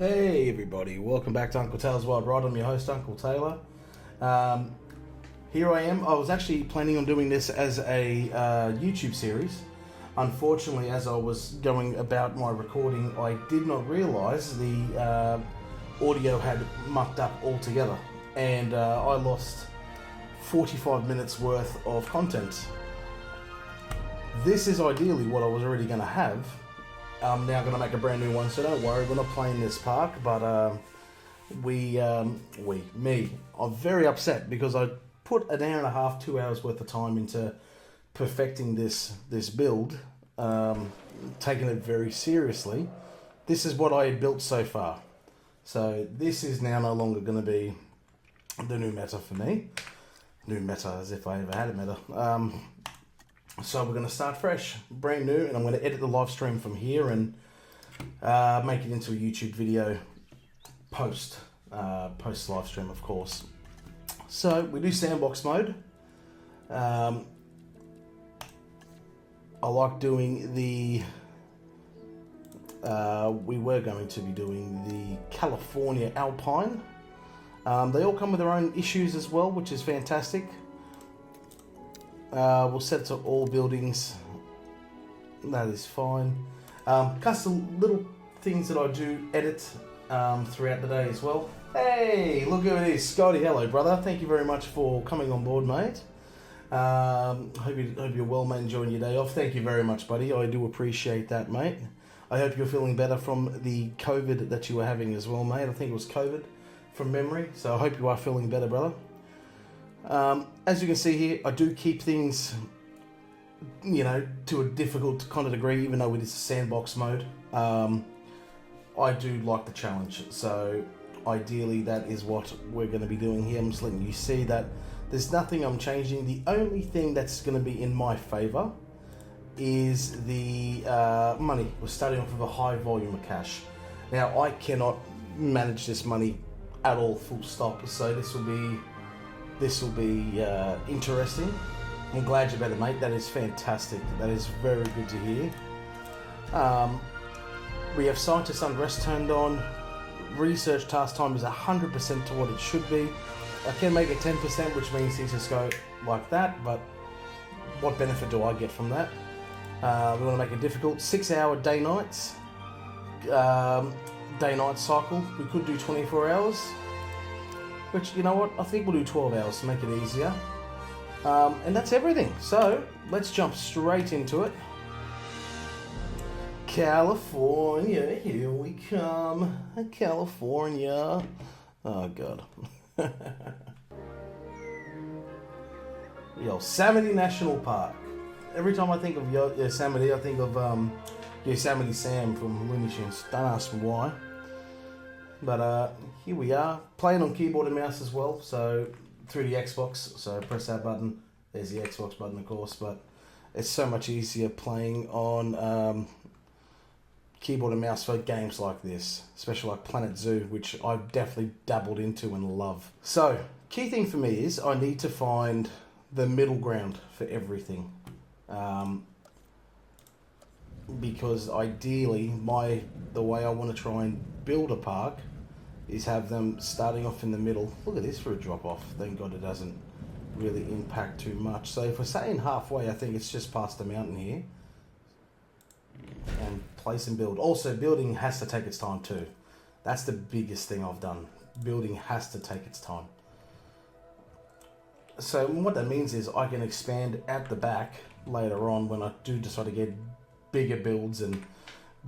Hey everybody, welcome back to Uncle Taylor's Wild Ride. I'm your host, Uncle Taylor. Here I am. I was actually planning on doing this as a YouTube series. Unfortunately, as I was going about my recording, I did not realise the audio had mucked up altogether, and I lost 45 minutes worth of content. This is ideally what I was already going to have. I'm now going to make a brand new one, so don't worry, we're not playing this park, but I'm very upset because I put an hour and a half, 2 hours worth of time into perfecting this build, taking it very seriously. This is what I had built so far. So this is now no longer going to be the new meta for me. New meta, as if I ever had a meta. So we're going to start fresh, brand new, and I'm going to edit the live stream from here and make it into a YouTube video post live stream, of course. So we do sandbox mode. I like doing the we were going to be doing the California Alpine. They all come with their own issues as well, which is fantastic. We'll set it to all buildings. That is fine. Custom little things that I do edit throughout the day as well. Hey, look who it is, Scotty. Hello, brother. Thank you very much for coming on board, mate. Hope you're well, mate. Enjoying your day off. Thank you very much, buddy. I do appreciate that, mate. I hope you're feeling better from the COVID that you were having as well, mate. I think it was COVID from memory. So I hope you are feeling better, brother. As you can see here, I do keep things, to a difficult kind of degree, even though it is a sandbox mode. I do like the challenge, so ideally that is what we're going to be doing here. I'm just letting you see that there's nothing I'm changing. The only thing that's going to be in my favour is the money. We're starting off with a high volume of cash. Now, I cannot manage this money at all, full stop, so this will be interesting. I'm glad you're better, mate. That is fantastic. That is very good to hear. We have scientist unrest turned on. Research task time is 100% to what it should be. I can make it 10%, which means things just go like that, but what benefit do I get from that? We want to make it difficult. 6-hour day-nights. Day-night cycle. We could do 24 hours. Which, you know what, I think we'll do 12 hours to make it easier. And that's everything. So, let's jump straight into it. California, here we come. California. Oh, God. Yosemite National Park. Every time I think of Yosemite, I think of Yosemite Sam from Looney Tunes. Don't ask me why. But here we are, playing on keyboard and mouse as well, so through the Xbox, so press that button, there's the Xbox button of course, but it's so much easier playing on keyboard and mouse for games like this, especially like Planet Zoo, which I've definitely dabbled into and love. So, key thing for me is I need to find the middle ground for everything. Because ideally, the way I want to try and build a park is have them starting off in the middle. Look at this for a drop off. Thank God it doesn't really impact too much. So if we're saying halfway, I think it's just past the mountain here. And place and build. Also, building has to take its time too. That's the biggest thing I've done. Building has to take its time. So what that means is I can expand at the back later on when I do decide to get bigger builds and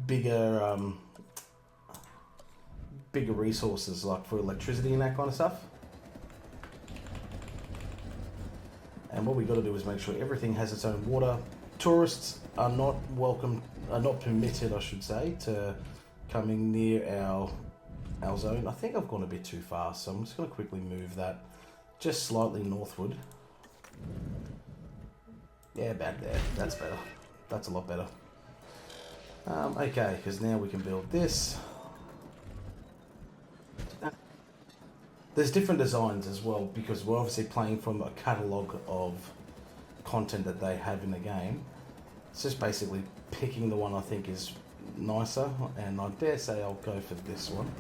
bigger resources, like for electricity and that kind of stuff. And what we got to do is make sure everything has its own water. Tourists are not permitted, I should say, to coming near our zone. I think I've gone a bit too far, so I'm just going to quickly move that just slightly northward. Yeah, about there. That's better. That's a lot better. Okay, because now we can build this. There's different designs as well, because we're obviously playing from a catalogue of content that they have in the game. It's just basically picking the one I think is nicer, and I dare say I'll go for this one.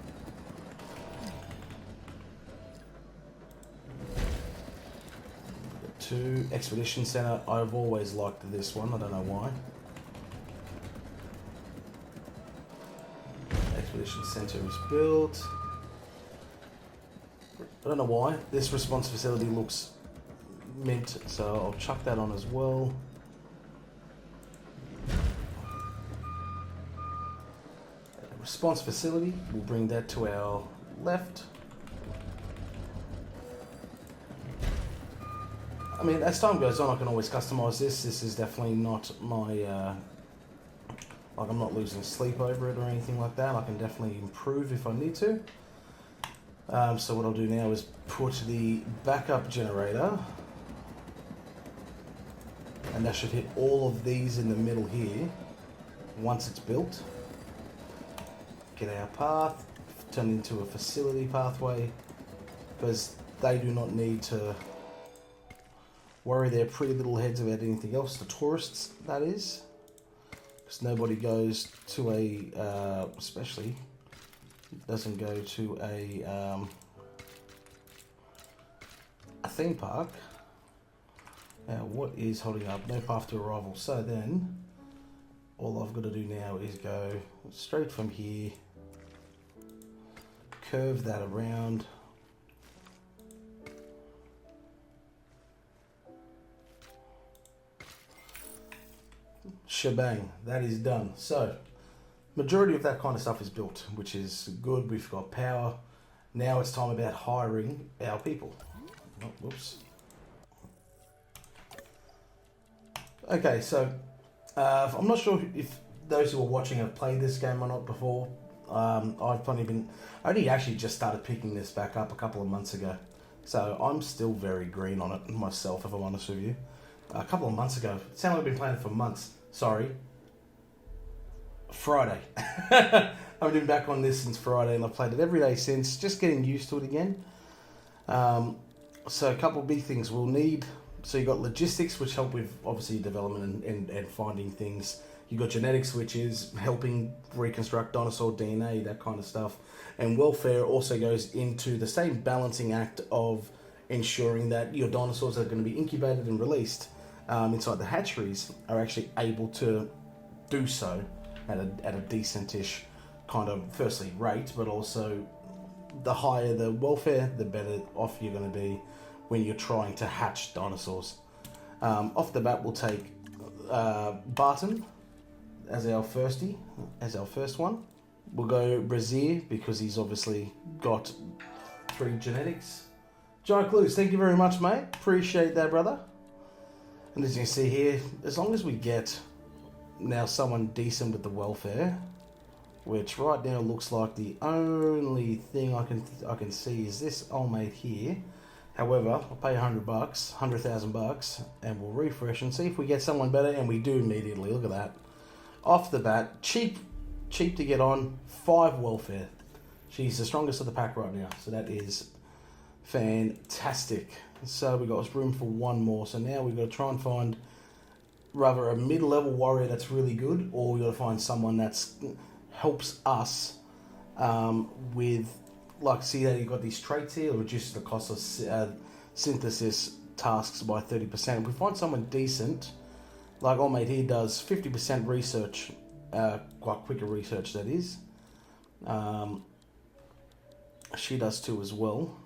Two Expedition Center. I've always liked this one. I don't know why. Expedition Center is built. I don't know why. This response facility looks mint, so I'll chuck that on as well. Response facility. We'll bring that to our left. I mean, as time goes on, I can always customize this. This is definitely not my, like I'm not losing sleep over it or anything like that. I can definitely improve if I need to. So what I'll do now is put the backup generator, and that should hit all of these in the middle here once it's built. Get our path, turn into a facility pathway, because they do not need to worry their pretty little heads about anything else, the tourists, that is. Because nobody goes to a, especially, doesn't go to a theme park. Now, what is holding up? No path to arrival. So then, all I've got to do now is go straight from here, curve that around. Shebang, that is done. So, majority of that kind of stuff is built, which is good. We've got power. Now it's time about hiring our people. Oh, whoops. Okay, so I'm not sure if those who are watching have played this game or not before. I only actually just started picking this back up a couple of months ago. So I'm still very green on it myself, if I'm honest with you. A couple of months ago. It sounds like I've been playing it for months. Sorry. Friday. I've been back on this since Friday, and I've played it every day since, just getting used to it again. So a couple of big things we'll need. So you've got logistics, which help with obviously development and finding things. You've got genetics, which is helping reconstruct dinosaur DNA, that kind of stuff. And welfare also goes into the same balancing act of ensuring that your dinosaurs that are going to be incubated and released inside the hatcheries are actually able to do so at a decentish kind of, firstly, rate, but also the higher the welfare, the better off you're going to be when you're trying to hatch dinosaurs. Off the bat, we'll take Barton as our first one. We'll go Brazier because he's obviously got 3 genetics. Giant Clues, thank you very much, mate. Appreciate that, brother. And as you can see here, as long as we get now someone decent with the welfare, which right now looks like the only thing I can see is this old mate here. However, I'll pay $100,000, and we'll refresh and see if we get someone better, and we do immediately. Look at that. Off the bat, cheap to get on, 5 welfare. She's the strongest of the pack right now, so that is fantastic. So we've got room for one more. So now we've got to try and find rather a mid-level warrior that's really good, or we've got to find someone that's helps us with, like, see that you've got these traits here, reduces the cost of synthesis tasks by 30%. If we find someone decent, like old mate here does 50% research, quite quicker research that is. She does too as well.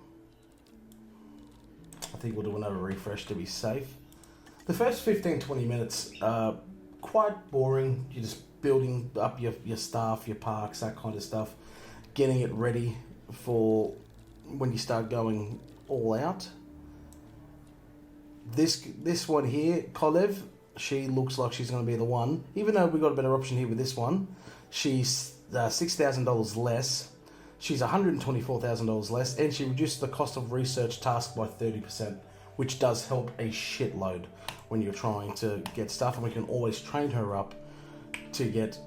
I think we'll do another refresh to be safe. The first 15-20 minutes are quite boring. You're just building up your staff, your parks, that kind of stuff, getting it ready for when you start going all out. This one here, Kolev, she looks like she's going to be the one. Even though we've got a better option here with this one, she's $6,000 less. She's $124,000 less, and she reduced the cost of research task by 30%, which does help a shitload when you're trying to get stuff, and we can always train her up to get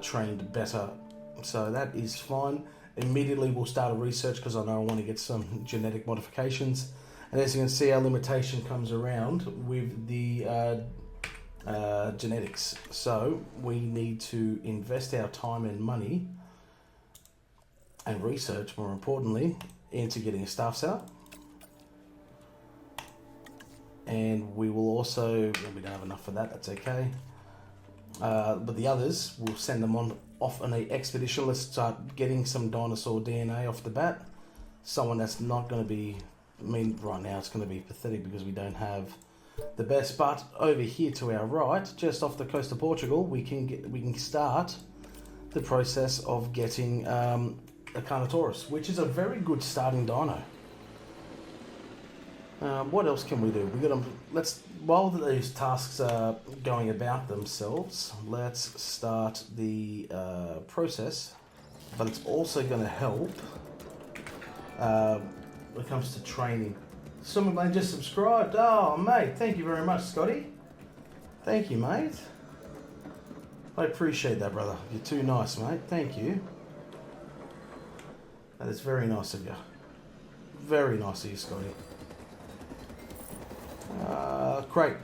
trained better. So that is fine. Immediately we'll start a research because I know I want to get some genetic modifications. And as you can see, our limitation comes around with the genetics. So we need to invest our time and money and research, more importantly, into getting a staff setup. And we will also, well, we don't have enough for that, that's okay. But the others, we'll send them off on an expedition. Let's start getting some dinosaur DNA off the bat. Someone that's not going to be, I mean, right now it's going to be pathetic because we don't have the best. But over here to our right, just off the coast of Portugal, we can start the process of getting a Carnotaurus, which is a very good starting dino. What else can we do? We got to while these tasks are going about themselves, let's start the process. But it's also going to help when it comes to training. Someone may just subscribed. Oh, mate, thank you very much, Scotty. Thank you, mate. I appreciate that, brother. You're too nice, mate. Thank you. That is very nice of you. Very nice of you, Scotty. Great.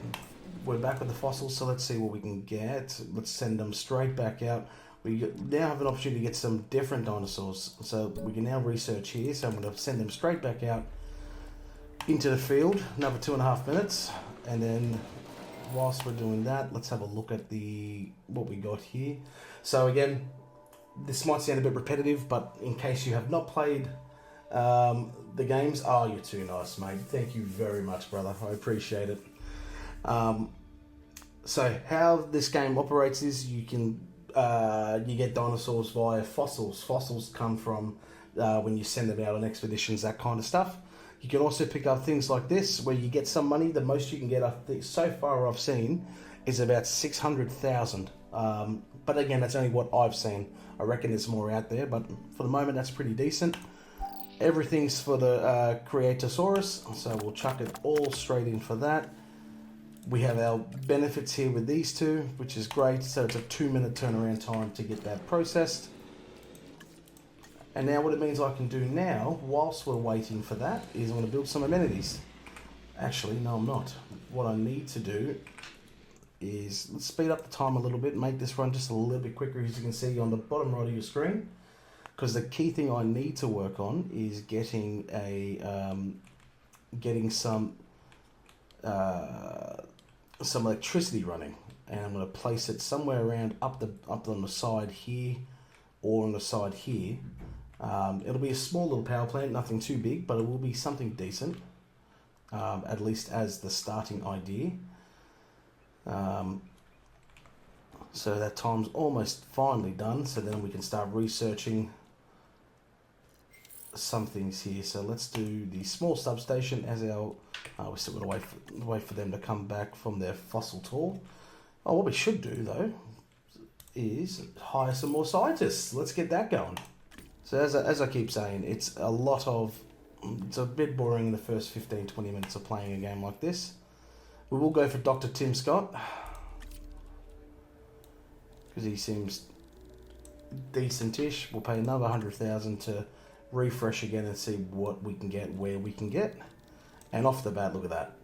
We're back with the fossils, so let's see what we can get. Let's send them straight back out. We now have an opportunity to get some different dinosaurs, so we can now research here. So I'm going to send them straight back out into the field, another 2.5 minutes, and then whilst we're doing that, let's have a look at what we got here. So again, this might sound a bit repetitive, but in case you have not played the games, oh, you're too nice, mate. Thank you very much, brother. I appreciate it. So how this game operates is you get dinosaurs via fossils. Fossils come from when you send them out on expeditions, that kind of stuff. You can also pick up things like this, where you get some money. The most you can get, I think, so far I've seen, is about 600,000. But again, that's only what I've seen. I reckon there's more out there, but for the moment, that's pretty decent. Everything's for the Creatosaurus, so we'll chuck it all straight in for that. We have our benefits here with these two, which is great. So it's a 2-minute turnaround time to get that processed. And now what it means I can do now, whilst we're waiting for that, is I'm going to build some amenities. Actually, no, I'm not. What I need to do is, let's speed up the time a little bit, make this run just a little bit quicker, as you can see on the bottom right of your screen. Because the key thing I need to work on is getting some electricity running, and I'm going to place it somewhere around up on the side here, or on the side here. It'll be a small little power plant, nothing too big, but it will be something decent, at least as the starting idea. So that time's almost finally done, so then we can start researching some things here. So let's do the small substation as our we're still going to wait for them to come back from their fossil tour. Oh, what we should do though is hire some more scientists. Let's get that going. So as I keep saying, it's a bit boring in the first 15-20 minutes of playing a game like this. We will go for Dr. Tim Scott because he seems decentish. We'll pay another 100,000 to refresh again and see what we can get, where we can get. And off the bat, look at that.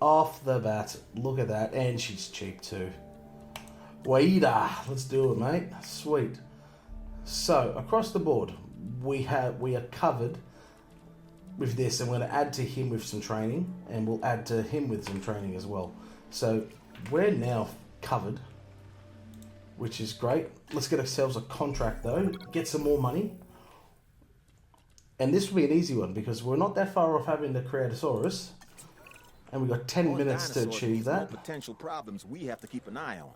Off the bat, look at that. And she's cheap too. Waida, let's do it, mate. Sweet. So across the board, we are covered with this, and we're going to add to him with some training, and we'll add to him with some training as well. So we're now covered, which is great. Let's get ourselves a contract though, get some more money. And this will be an easy one because we're not that far off having the Creatosaurus, and we've got 10 minutes to achieve that. Potential problems we have to keep an eye on.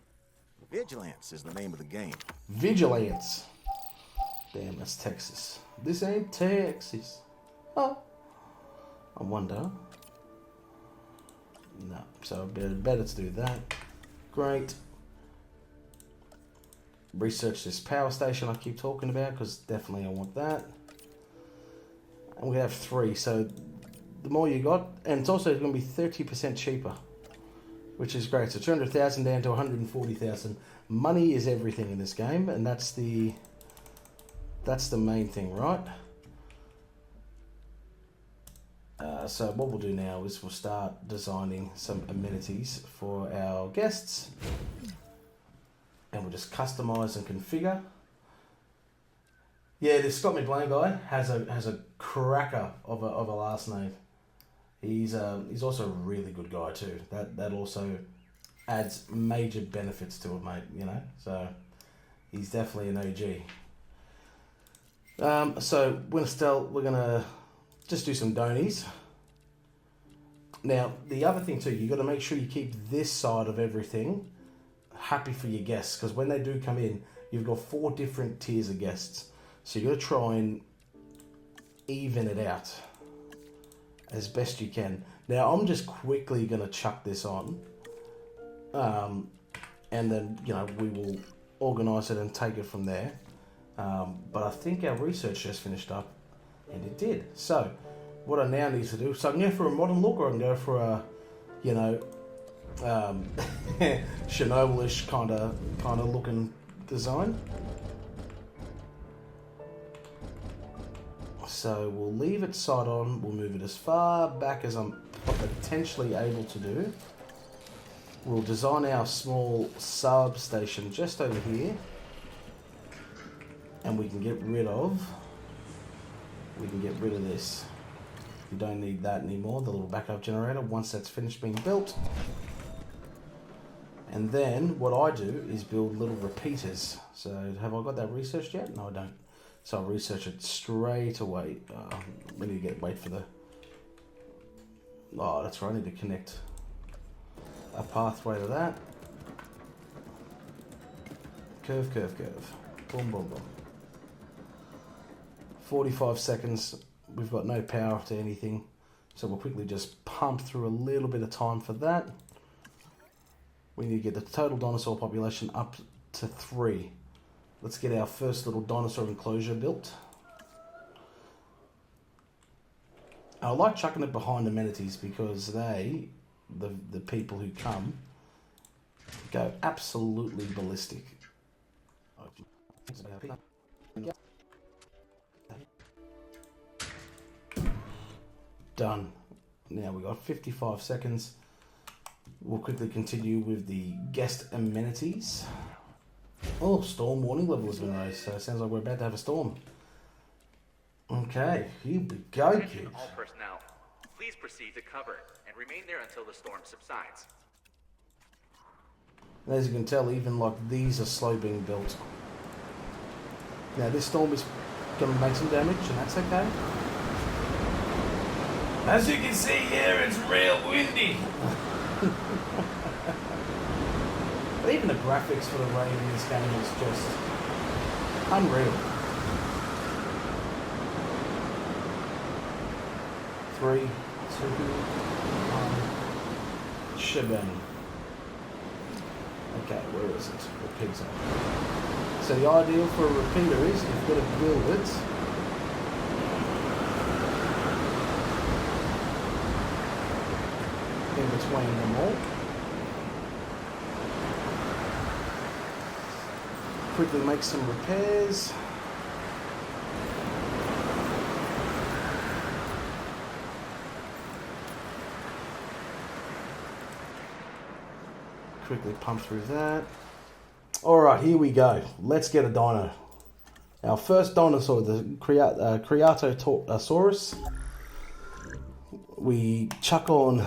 Vigilance is the name of the game. Vigilance. Damn, that's Texas. This ain't Texas. Oh. I wonder. No. So better to do that. Great. Research this power station I keep talking about, because definitely I want that. And we have 3, so the more you got, and it's also going to be 30% cheaper, which is great. So 200,000 down to 140,000. Money is everything in this game, and that's the main thing, right? So what we'll do now is we'll start designing some amenities for our guests, and we'll just customize and configure. Yeah, this Scott McBlain guy has a cracker of a last name. He's also a really good guy too. That also adds major benefits to it, mate. You know, so he's definitely an OG. So we're gonna just do some donies. Now, the other thing too, you got to make sure you keep this side of everything happy for your guests, because when they do come in, you've got 4 different tiers of guests. So you got to try and even it out as best you can. Now, I'm just quickly going to chuck this on, and then, you know, we will organise it and take it from there. But I think our research just finished up, and it did. So what I now need to do, so I can go for a modern look, or I can go for a, you know, Chernobyl-ish kind of looking design. So we'll leave it side on. We'll move it as far back as I'm potentially able to do. We'll design our small substation just over here, and we can get rid of this. We don't need that anymore, the little backup generator, once that's finished being built. And then what I do is build little repeaters. So have I got that researched yet? No, I don't. So I'll research it straight away. We need to wait for the... Oh, that's right, I need to connect a pathway to that. Curve. Boom, boom, boom. 45 seconds. We've got no power to anything, so we'll quickly just pump through a little bit of time for that. We need to get the total dinosaur population up to 3. Let's get our first little dinosaur enclosure built. I like chucking it behind amenities because the people who come, go absolutely ballistic. Done. Now we've got 55 seconds. We'll quickly continue with the guest amenities. Oh, storm warning level has been raised, so it sounds like we're about to have a storm. Okay, here we go, kids. All personnel, please proceed to cover and remain there until the storm subsides. As you can tell, even like these are slow being built. Now this storm is going to make some damage, and that's okay. As you can see here, it's real windy. But even the graphics for the rain in this game is just unreal. 3, 2, 1, shebang. Okay, where is it? Repeater. So the ideal for a repeater is you've got to build it in between them all. Quickly make some repairs. Quickly pump through that. Alright, here we go. Let's get a dino. Our first dinosaur, the Creatosaurus. We chuck on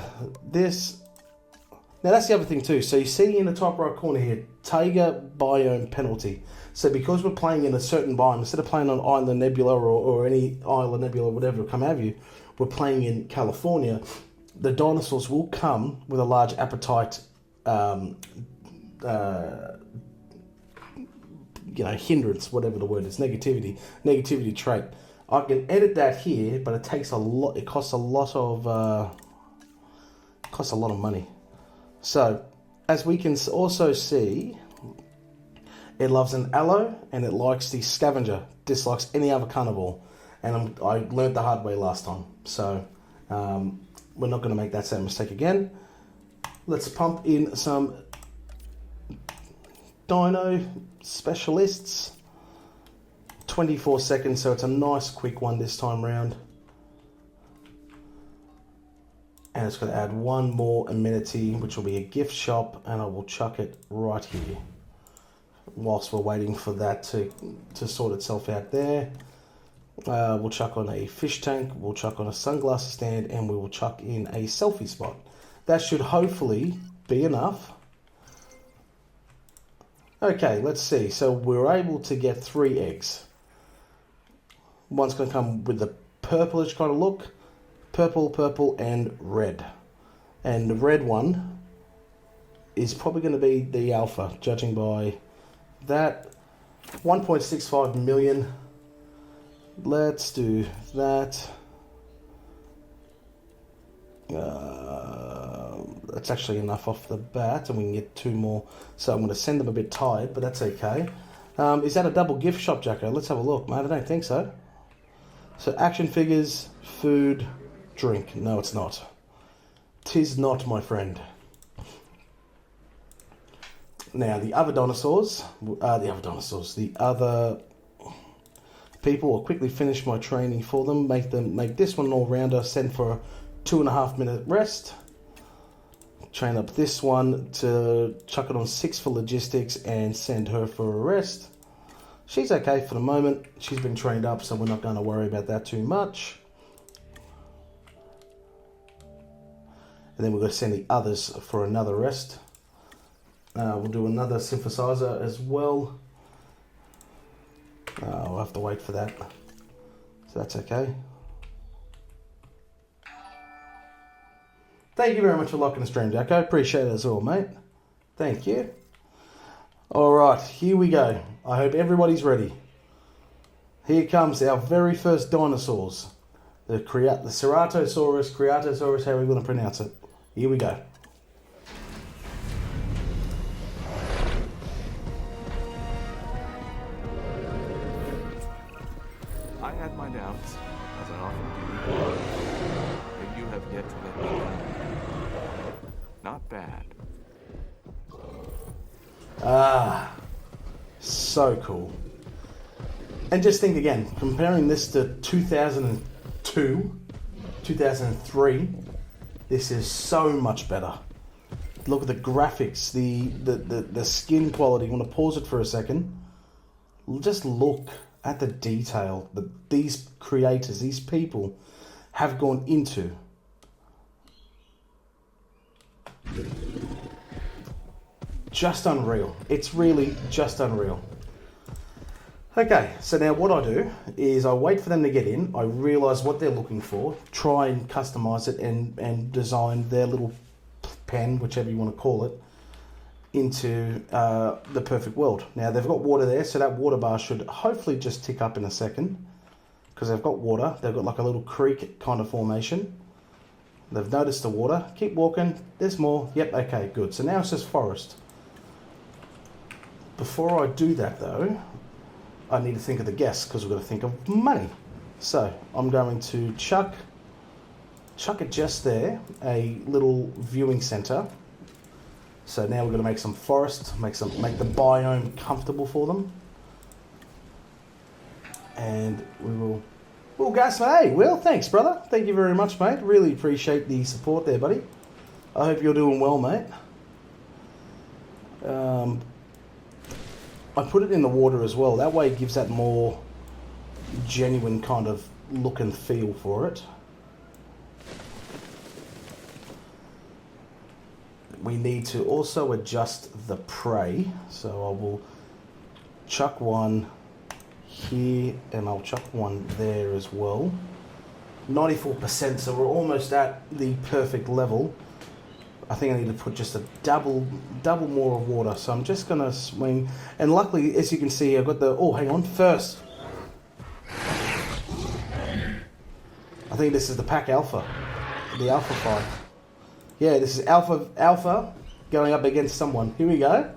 this. Now that's the other thing too. So you see in the top right corner here, Taiga biome penalty. So because we're playing in a certain biome, instead of playing on Island Nebula or any Island Nebula, whatever come at you, we're playing in California. The dinosaurs will come with a large appetite, hindrance, whatever the word is, negativity trait. I can edit that here, but it takes a lot. It costs a lot of money. So, as we can also see, it loves an aloe and it likes the scavenger. Dislikes any other carnivore, and I learned the hard way last time. So, we're not going to make that same mistake again. Let's pump in some dino specialists. 24 seconds, so it's a nice quick one this time round. And it's going to add one more amenity, which will be a gift shop, and I will chuck it right here. Whilst we're waiting for that to sort itself out there. We'll chuck on a fish tank, we'll chuck on a sunglasses stand, and we will chuck in a selfie spot. That should hopefully be enough. Okay, let's see. So we're able to get 3 eggs. One's going to come with the purplish kind of look. Purple, and red. And the red one is probably going to be the alpha, judging by that. 1.65 million. Let's do that. That's actually enough off the bat, and we can get 2 more. So I'm going to send them a bit tired, but that's okay. Is that a double gift shop, Jacko? Let's have a look, mate. I don't think so. So action figures, food, drink. No, it's not. 'Tis not, my friend. Now, the other people will quickly finish my training for them, make this one an all-rounder, send for a 2.5-minute rest, train up this one to chuck it on 6 for logistics and send her for a rest. She's okay for the moment. She's been trained up, so we're not going to worry about that too much. And then we're going to send the others for another rest. We'll do another synthesizer as well. We'll have to wait for that. So that's okay. Thank you very much for locking the stream, Jacko. Appreciate it as well, mate. Thank you. Alright, here we go. I hope everybody's ready. Here comes our very first dinosaurs. The Ceratosaurus, however you want to pronounce it. Here we go. I had my doubts, as I often do, but you have yet to let me down. Not bad. Ah, so cool. And just think again, comparing this to 2002, 2003, this is so much better. Look at the graphics, the skin quality. I want to pause it for a second. Just look at the detail that these creators, these people have gone into. Just unreal. It's really just unreal. Okay, so now what I do is I wait for them to get in. I realise what they're looking for, try and customise it and design their little pen, whichever you want to call it, into the perfect world. Now they've got water there, so that water bar should hopefully just tick up in a second because they've got water. They've got like a little creek kind of formation. They've noticed the water. Keep walking. There's more. Yep, okay, good. So now it's just forest. Before I do that though, I need to think of the guests because we've got to think of money. So I'm going to chuck it just there, a little viewing centre. So now we're going to make some forest, make the biome comfortable for them. And we'll gas, mate. Hey, Will, thanks, brother. Thank you very much, mate. Really appreciate the support there, buddy. I hope you're doing well, mate. I put it in the water as well. That way it gives that more genuine kind of look and feel for it. We need to also adjust the prey. So I will chuck one here and I'll chuck one there as well. 94%, so we're almost at the perfect level. I think I need to put just a double more of water. So I'm just going to swing. And luckily, as you can see, I've got the... Oh, hang on. First. I think this is the pack alpha. The alpha fight. Yeah, this is alpha going up against someone. Here we go.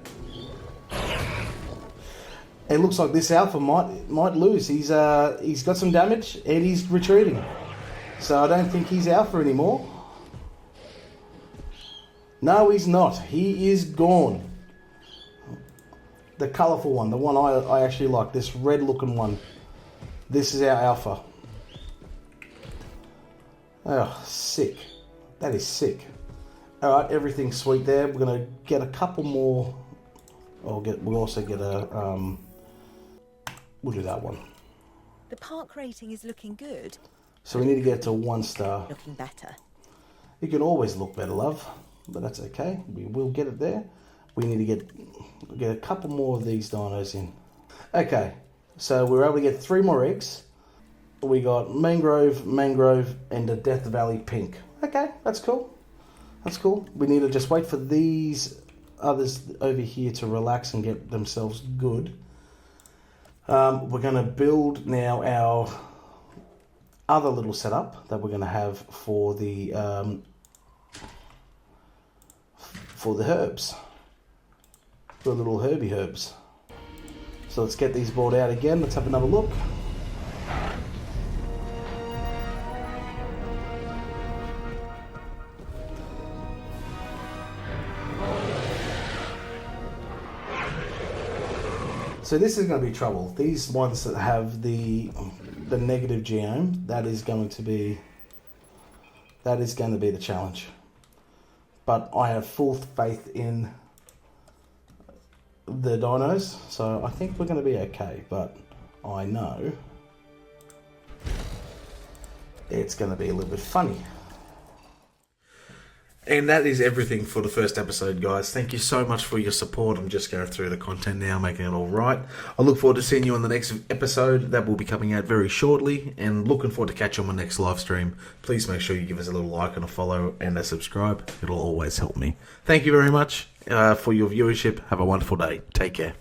It looks like this alpha might lose. He's got some damage and he's retreating. So I don't think he's alpha anymore. No, he's not. He is gone. The colourful one, the one I actually like, this red looking one. This is our alpha. Oh, sick. That is sick. All right, everything's sweet there. We're gonna get a couple more. We'll also get a. We'll do that one. The park rating is looking good. So we need to get to 1 star. Looking better. You can always look better, love, but that's okay. We will get it there. We need to get a couple more of these dinos in. Okay, so we were able to get 3 more eggs. We got mangrove, and a Death Valley pink. Okay, that's cool. That's cool. We need to just wait for these others over here to relax and get themselves good. We're going to build now our other little setup that we're going to have for the herbs, the little herby herbs. So let's get these brought out again. Let's have another look. So this is going to be trouble. These ones that have the negative geome, that is going to be the challenge. But I have full faith in the dinos, so I think we're going to be okay. But I know it's going to be a little bit funny. And that is everything for the first episode, guys. Thank you so much for your support. I'm just going through the content now, making it all right. I look forward to seeing you on the next episode. That will be coming out very shortly. And looking forward to catch you on my next live stream. Please make sure you give us a little like and a follow and a subscribe. It'll always help me. Thank you very much for your viewership. Have a wonderful day. Take care.